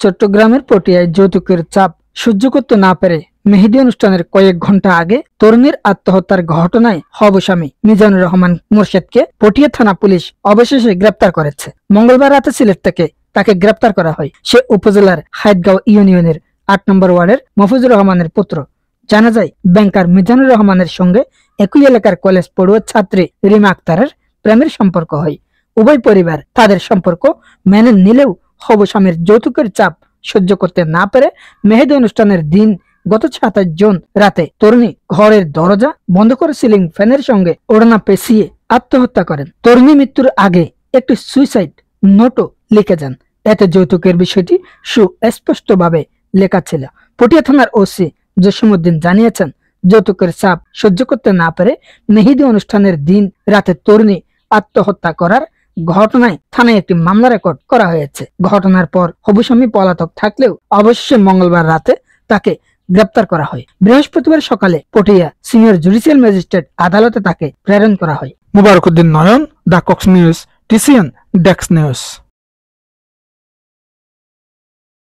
চট্টগ্রামের পটিয়ায় যৌতুকের চাপ সহ্য করতে না পেরে মেহেদি অনুষ্ঠানের কয়েক ঘন্টা আগে তরুণীর আত্মহত্যার ঘটনায় হবস্বামী মিজানুর রহমান মোর্শেদকে পটিয়া থানা পুলিশ অবশেষে গ্রেপ্তার করেছে। মঙ্গলবার রাতে সিলেট থেকে তাকে গ্রেপ্তার করা হয়। সে উপজেলার হাইদগাঁও ইউনিয়নের ৮ নম্বর ওয়ার্ডের মফিজুর রহমানের পুত্র। জানা যায়, ব্যাংকার মিজানুর রহমানের সঙ্গে একই এলাকার কলেজ পড়ুয়া ছাত্রী রিমা আক্তারের প্রেমের সম্পর্ক হয়। উভয় পরিবার তাদের সম্পর্ক মেনে নিলেও হবস্বামীর যৌতুকের চাপ সহ্য করতে না পেরে মেহেদি অনুষ্ঠানের দিন গত ২৭ জুন রাতে তরুণী ঘরের দরজা বন্ধ করে সিলিং ফ্যানের সঙ্গে ওড়না পেঁচিয়ে আত্মহত্যা করেন। তরুণী মৃত্যুর আগে একটি সুইসাইড নোটও লিখে যান। এতে যৌতুকের বিষয়টি সুস্পষ্টভাবে লেখা ছিল। পটিয়া থানার ওসি জসিমউদ্দিন জানিয়েছেন, যৌতুকের চাপ সহ্য করতে না পেরে মেহেদি অনুষ্ঠানের দিন রাতে তরুণী আত্মহত্যা করার ঘটনায় থানায় একটি মামলা রেকর্ড করা হয়েছে। ঘটনার পর হবস্বামী পলাতক থাকলেও অবশেষে মঙ্গলবার রাতে তাকে গ্রেপ্তার করা হয়। বৃহস্পতিবার সকালে পটিয়া সিনিয়র জুডিশিয়াল ম্যাজিস্ট্রেট আদালতে তাকে প্রেরণ করা হয়। Mubarak Uddin Nayan, the Cox News, TCN desk news.